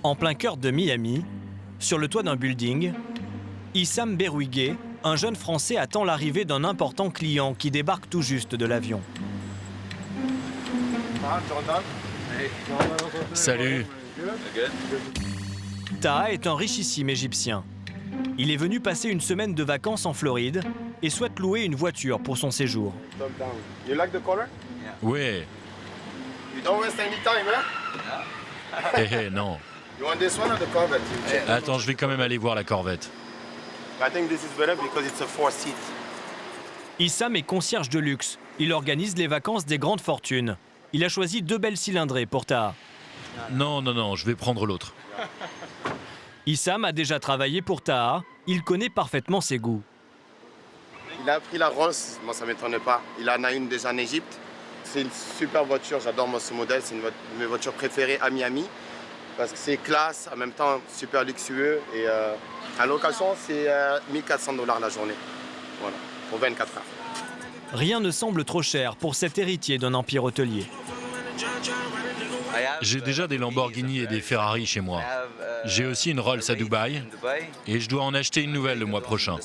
En plein cœur de Miami, sur le toit d'un building, Issam Berouigué, un jeune Français, attend l'arrivée d'un important client qui débarque tout juste de l'avion. Salut. Taha est un richissime Égyptien. Il est venu passer une semaine de vacances en Floride et souhaite louer une voiture pour son séjour. Ouais. Hé, non. Attends, je vais quand même aller voir la Corvette. Issam est concierge de luxe. Il organise les vacances des grandes fortunes. Il a choisi 2 belles cylindrées pour Taha. Non, je vais prendre l'autre. Issam a déjà travaillé pour Taha. Il connaît parfaitement ses goûts. Il a pris la Rolls, moi ça ne m'étonne pas. Il en a une déjà en Égypte. C'est une super voiture, j'adore moi ce modèle. C'est une de mes voitures préférées à Miami. Parce que c'est classe, en même temps super luxueux. Et à location, c'est 1400 $ la journée. Voilà, pour 24 heures. Rien ne semble trop cher pour cet héritier d'un empire hôtelier. J'ai déjà des Lamborghini et des Ferrari chez moi. J'ai aussi une Rolls à Dubaï et je dois en acheter une nouvelle le mois prochain.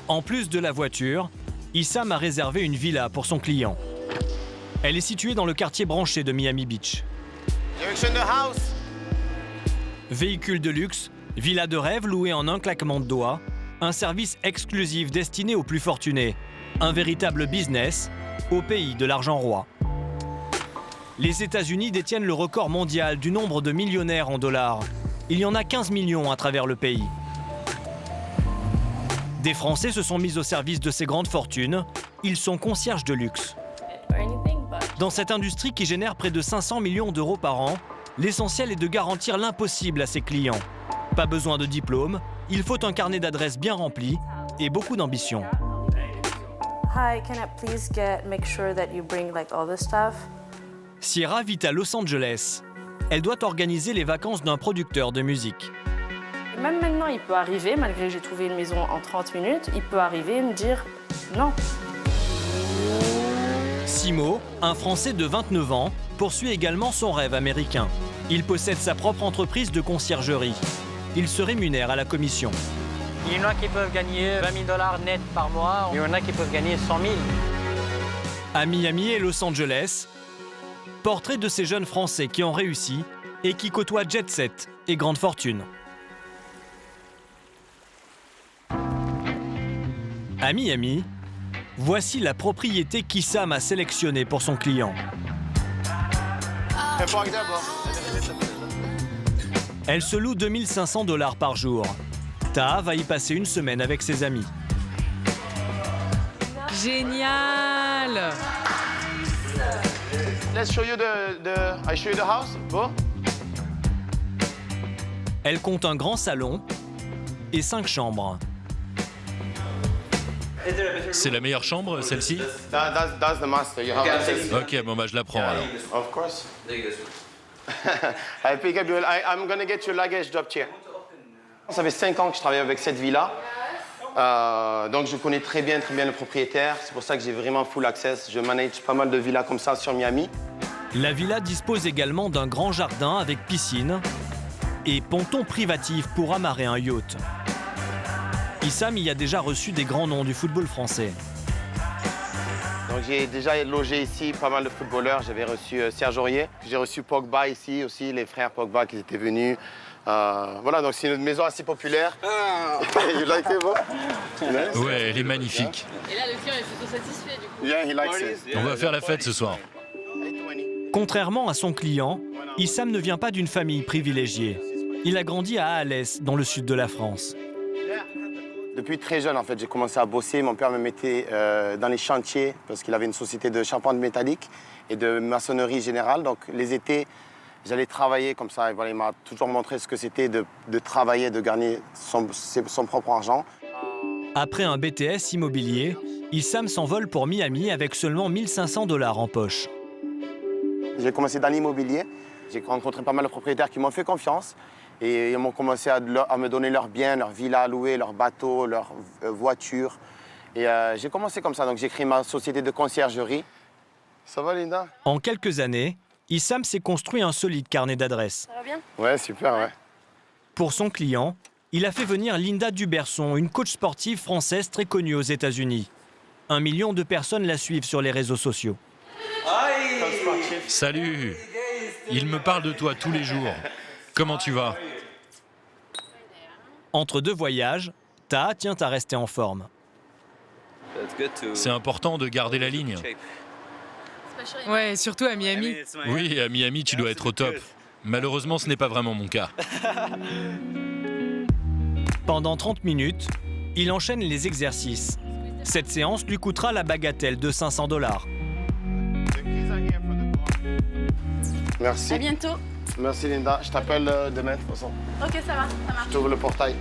En plus de la voiture, Issam a réservé une villa pour son client. Elle est située dans le quartier branché de Miami Beach. Véhicule de luxe, villa de rêve louée en un claquement de doigts, un service exclusif destiné aux plus fortunés, un véritable business au pays de l'argent roi. Les États-Unis détiennent le record mondial du nombre de millionnaires en dollars. Il y en a 15 millions à travers le pays. Des Français se sont mis au service de ces grandes fortunes. Ils sont concierges de luxe. Dans cette industrie qui génère près de 500 millions d'euros par an, l'essentiel est de garantir l'impossible à ses clients. Pas besoin de diplôme, il faut un carnet d'adresses bien rempli et beaucoup d'ambition. Hi, can I please make sure that you bring like all the stuff? Sierra vit à Los Angeles. Elle doit organiser les vacances d'un producteur de musique. Même maintenant, il peut arriver, malgré que j'ai trouvé une maison en 30 minutes, il peut arriver et me dire non. Simo, un Français de 29 ans, poursuit également son rêve américain. Il possède sa propre entreprise de conciergerie. Il se rémunère à la commission. Il y en a qui peuvent gagner 20 000 $ net par mois, il y en a qui peuvent gagner 100 000. À Miami et Los Angeles, portrait de ces jeunes Français qui ont réussi et qui côtoient jet set et grande fortune. À Miami, voici la propriété qu'Issam a sélectionnée pour son client. Elle se loue 2 500 $ par jour. Taha va y passer une semaine avec ses amis. Génial! Let's show you I show you the house. Go. Elle compte un grand salon et 5 chambres. C'est la meilleure chambre, celle-ci? That's the master. You have Ok, bon bah je la prends alors. Of course. I pick up I'm gonna get your luggage dropped here. Ça fait 5 ans que je travaille avec cette villa. Donc je connais très bien le propriétaire. C'est pour ça que j'ai vraiment full access. Je manage pas mal de villas comme ça sur Miami. La villa dispose également d'un grand jardin avec piscine et ponton privatif pour amarrer un yacht. Issam y a déjà reçu des grands noms du football français. Donc j'ai déjà logé ici pas mal de footballeurs. J'avais reçu Serge Aurier. J'ai reçu Pogba ici aussi, les frères Pogba qui étaient venus. Voilà, donc c'est une maison assez populaire. You like it, bro? Ouais, elle est magnifique. Et là, le client est plutôt satisfait du coup. Yeah, he likes it. On va faire la fête ce soir. Contrairement à son client, Issam ne vient pas d'une famille privilégiée. Il a grandi à Alès, dans le sud de la France. Depuis très jeune, en fait, j'ai commencé à bosser. Mon père me mettait dans les chantiers parce qu'il avait une société de charpente métallique et de maçonnerie générale. Donc les étés, j'allais travailler comme ça. Et voilà, il m'a toujours montré ce que c'était de travailler, de gagner son propre argent. Après un BTS immobilier, Issam s'envole pour Miami avec seulement 1 500 $ en poche. J'ai commencé dans l'immobilier. J'ai rencontré pas mal de propriétaires qui m'ont fait confiance. Et ils m'ont commencé à me donner leurs biens, leurs villas à louer, leurs bateaux, leurs voitures. Et j'ai commencé comme ça. Donc j'ai créé ma société de conciergerie. Ça va, Linda? En quelques années, Issam s'est construit un solide carnet d'adresses. Ça va bien? Ouais, super, ouais. Pour son client, il a fait venir Linda Duberson, une coach sportive française très connue aux États-Unis. 1 million de personnes la suivent sur les réseaux sociaux. Salut! Il me parle de toi tous les jours. Comment tu vas? Entre deux voyages, Taha tient à rester en forme. C'est important de garder la ligne. Ouais, surtout à Miami. Oui, à Miami, tu dois être au top. Malheureusement, ce n'est pas vraiment mon cas. Pendant 30 minutes, il enchaîne les exercices. Cette séance lui coûtera la bagatelle de $500. Merci. À bientôt. Merci Linda. Je t'appelle demain de toute façon. Ok, ça va, ça marche. Je t'ouvre le portail.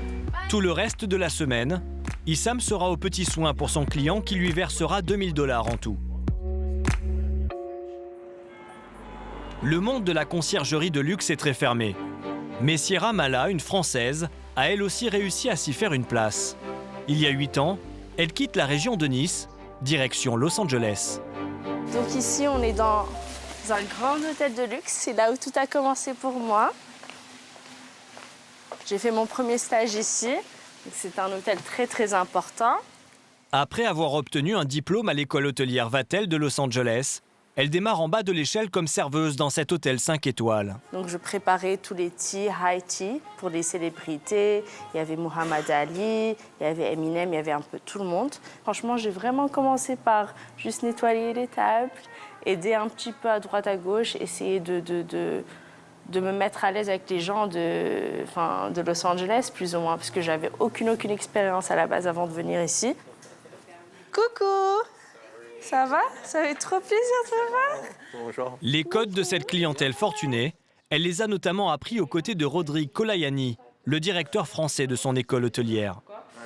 Tout le reste de la semaine, Issam sera aux petits soins pour son client qui lui versera $2000 en tout. Le monde de la conciergerie de luxe est très fermé. Mais Sierra Mala, une Française, a elle aussi réussi à s'y faire une place. Il y a 8 ans, elle quitte la région de Nice, direction Los Angeles. Donc ici, on est dans un grand hôtel de luxe. C'est là où tout a commencé pour moi. J'ai fait mon premier stage ici. C'est un hôtel très, très important. Après avoir obtenu un diplôme à l'école hôtelière Vatel de Los Angeles, elle démarre en bas de l'échelle comme serveuse dans cet hôtel 5 étoiles. Donc je préparais tous les teas, high tea, pour les célébrités. Il y avait Muhammad Ali, il y avait Eminem, il y avait un peu tout le monde. Franchement, j'ai vraiment commencé par juste nettoyer les tables, aider un petit peu à droite à gauche, essayer de me mettre à l'aise avec les gens de Los Angeles, plus ou moins, parce que j'avais aucune expérience à la base avant de venir ici. Coucou! Ça va? Ça fait trop plaisir de te voir. Bonjour. Les codes de cette clientèle fortunée, elle les a notamment appris aux côtés de Rodrigue Colayani, le directeur français de son école hôtelière.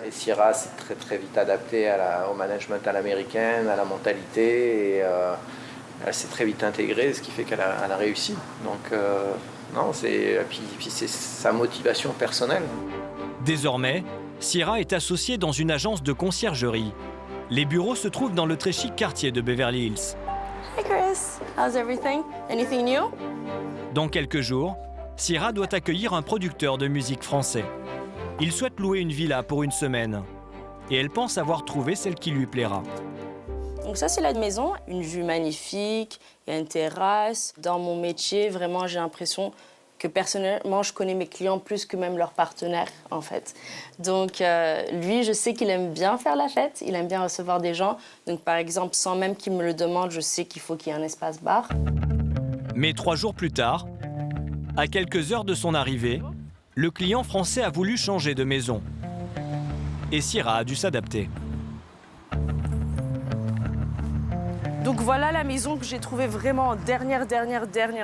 Et Sierra s'est très vite adaptée au management à l'américaine, à la mentalité, et elle s'est très vite intégrée, ce qui fait qu'elle a réussi. Donc non, puis c'est sa motivation personnelle. Désormais, Sierra est associée dans une agence de conciergerie. Les bureaux se trouvent dans le très chic quartier de Beverly Hills. Hey Chris, how's everything? Anything new? Dans quelques jours, Sierra doit accueillir un producteur de musique français. Il souhaite louer une villa pour une semaine. Et elle pense avoir trouvé celle qui lui plaira. Donc ça, c'est la maison. Une vue magnifique, il y a une terrasse. Dans mon métier, vraiment, j'ai l'impression que personnellement, je connais mes clients plus que même leurs partenaires, en fait. Donc lui, je sais qu'il aime bien faire la fête, il aime bien recevoir des gens. Donc par exemple, sans même qu'il me le demande, je sais qu'il faut qu'il y ait un espace bar. Mais 3 jours plus tard, à quelques heures de son arrivée, le client français a voulu changer de maison. Et Sierra a dû s'adapter. Donc voilà la maison que j'ai trouvée vraiment en dernière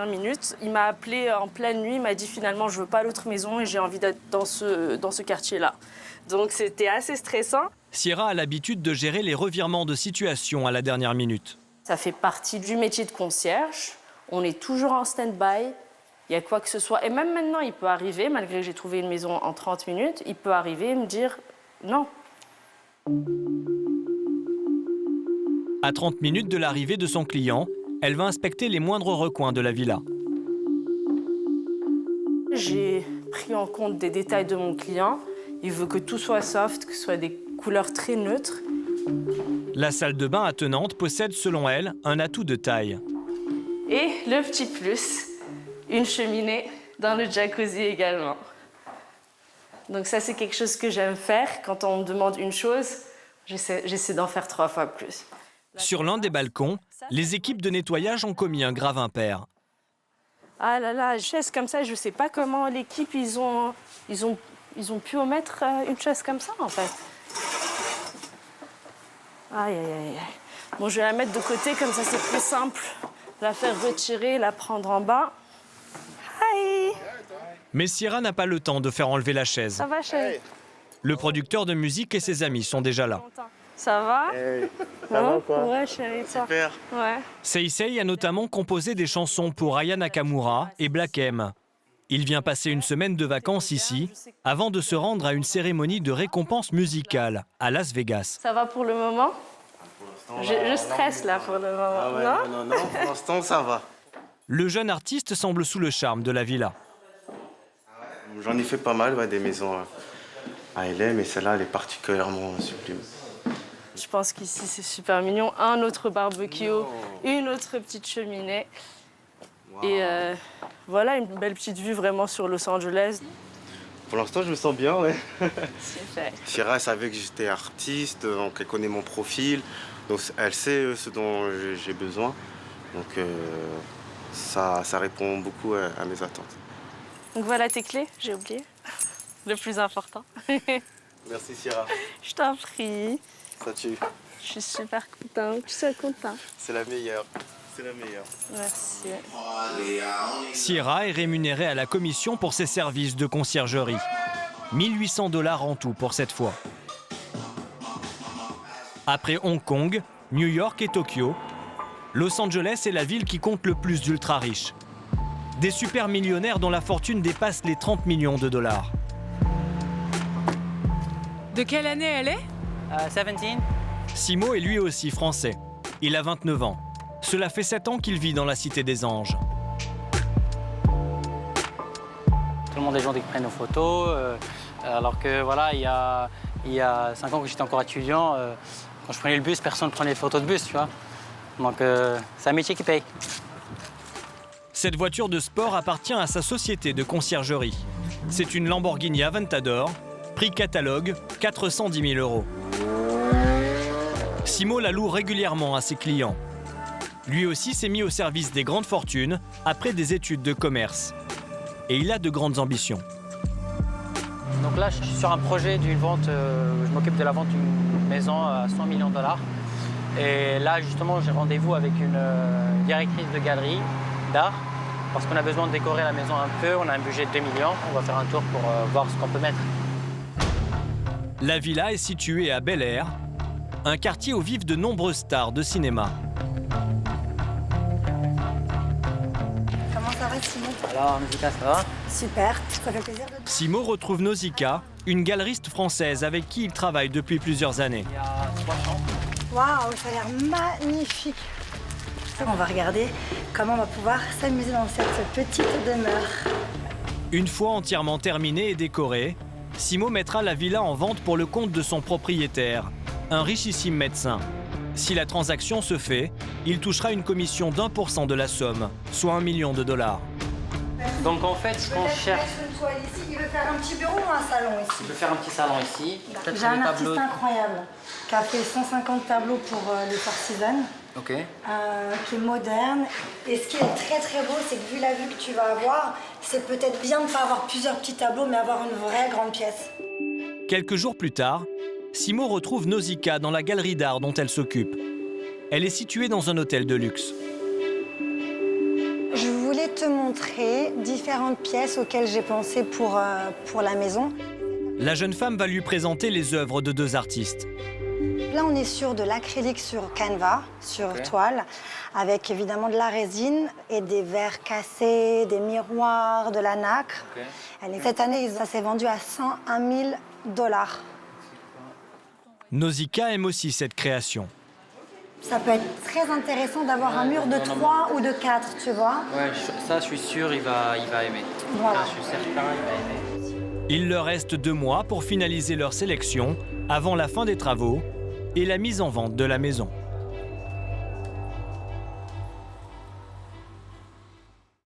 minute. Il m'a appelé en pleine nuit, il m'a dit finalement je veux pas l'autre maison et j'ai envie d'être dans ce quartier-là. Donc c'était assez stressant. Sierra a l'habitude de gérer les revirements de situation à la dernière minute. Ça fait partie du métier de concierge. On est toujours en stand-by. Il y a quoi que ce soit. Et même maintenant, il peut arriver, malgré que j'ai trouvé une maison en 30 minutes, il peut arriver et me dire non. À 30 minutes de l'arrivée de son client, elle va inspecter les moindres recoins de la villa. J'ai pris en compte des détails de mon client. Il veut que tout soit soft, que ce soit des couleurs très neutres. La salle de bain attenante possède, selon elle, un atout de taille. Et le petit plus, une cheminée dans le jacuzzi également. Donc ça, c'est quelque chose que j'aime faire. Quand on me demande une chose, j'essaie d'en faire 3 fois plus. Sur l'un des balcons, les équipes de nettoyage ont commis un grave impair. Ah là là, une chaise comme ça, je ne sais pas comment l'équipe, ils ont pu omettre une chaise comme ça, en fait. Aïe, aïe, aïe. Bon, je vais la mettre de côté, comme ça, c'est plus simple. La faire retirer, la prendre en bas. Hi! Mais Sierra n'a pas le temps de faire enlever la chaise. Ça va, chérie? Le producteur de musique et ses amis sont déjà là. Ça va? Hey, ça va quoi? Ouais, chérie, toi. Super. Ouais. Seisei a notamment composé des chansons pour Aya Nakamura et Black M. Il vient passer une semaine de vacances ici, avant de se rendre à une cérémonie de récompense musicale à Las Vegas. Ça va pour le moment? Je stresse là pour le moment. Ah ouais, non, pour l'instant ça va. Le jeune artiste semble sous le charme de la villa. J'en ai fait pas mal, ouais, des maisons à LA, mais celle-là, elle est particulièrement sublime. Je pense qu'ici, c'est super mignon. Un autre barbecue, une autre petite cheminée. Wow. Et voilà, une belle petite vue vraiment sur Los Angeles. Pour l'instant, je me sens bien, ouais. Super. Shira, elle savait que j'étais artiste, donc elle connaît mon profil. Donc elle sait ce dont j'ai besoin. Donc ça répond beaucoup à mes attentes. Donc voilà tes clés, j'ai oublié. Le plus important. Merci Shira. Je t'en prie. Ça tue. Je suis super contente. Tu sois content. C'est la meilleure. C'est la meilleure. Merci. Sierra est rémunérée à la commission pour ses services de conciergerie. 1 800 $ en tout pour cette fois. Après Hong Kong, New York et Tokyo, Los Angeles est la ville qui compte le plus d'ultra-riches. Des super millionnaires dont la fortune dépasse les 30 millions de dollars. De quelle année elle est 17. Simo est lui aussi français. Il a 29 ans. Cela fait 7 ans qu'il vit dans la Cité des Anges. Tout le monde est gentil qui prennent nos photos. Alors que voilà, il y a 5 ans que j'étais encore étudiant, quand je prenais le bus, personne ne prenait de photos de bus, tu vois. Donc c'est un métier qui paye. Cette voiture de sport appartient à sa société de conciergerie. C'est une Lamborghini Aventador, prix catalogue 410 000 €. Simo la loue régulièrement à ses clients. Lui aussi s'est mis au service des grandes fortunes après des études de commerce. Et il a de grandes ambitions. Donc là, je suis sur un projet d'une vente, je m'occupe de la vente d'une maison à 100 millions de $. Et là, justement, j'ai rendez-vous avec une directrice de galerie d'art parce qu'on a besoin de décorer la maison un peu. On a un budget de 2 millions. On va faire un tour pour voir ce qu'on peut mettre. La villa est située à Bel Air, un quartier où vivent de nombreuses stars de cinéma. Comment ça va, Simo? Alors, Nausicaa, ça va? Super, ça fait plaisir de te... Simo retrouve Nausicaa, une galeriste française avec qui il travaille depuis plusieurs années. Il y a 3 chambres. Waouh, ça a l'air magnifique. On va regarder comment on va pouvoir s'amuser dans cette petite demeure. Une fois entièrement terminée et décorée, Simo mettra la villa en vente pour le compte de son propriétaire, un richissime médecin. Si la transaction se fait, il touchera une commission d'1% de la somme, soit 1 million de $. Donc en fait, ce qu'on cherche... Une toile ici. Il veut faire un petit bureau ou un salon ici? Je vais faire un petit salon ici. J'ai un artiste incroyable qui a fait 150 tableaux pour les Four Seasons. Ok. Qui est moderne. Et ce qui est très très beau, c'est que vu la vue que tu vas avoir, c'est peut-être bien de ne pas avoir plusieurs petits tableaux, mais avoir une vraie grande pièce. Quelques jours plus tard, Simo retrouve Nausicaa dans la galerie d'art dont elle s'occupe. Elle est située dans un hôtel de luxe. Je voulais te montrer différentes pièces auxquelles j'ai pensé pour la maison. La jeune femme va lui présenter les œuvres de 2 artistes. Là, on est sur de l'acrylique sur canevas, sur toile, avec évidemment de la résine et des verres cassés, des miroirs, de la nacre. Cette année, ça s'est vendu à 101 000 $. Nausicaa aime aussi cette création. Ça peut être très intéressant d'avoir un mur de 3 ou de 4, tu vois. Ouais, ça, je suis sûr, il va aimer. Voilà. Ça, je suis certain, il va aimer. Il leur reste 2 mois pour finaliser leur sélection avant la fin des travaux et la mise en vente de la maison.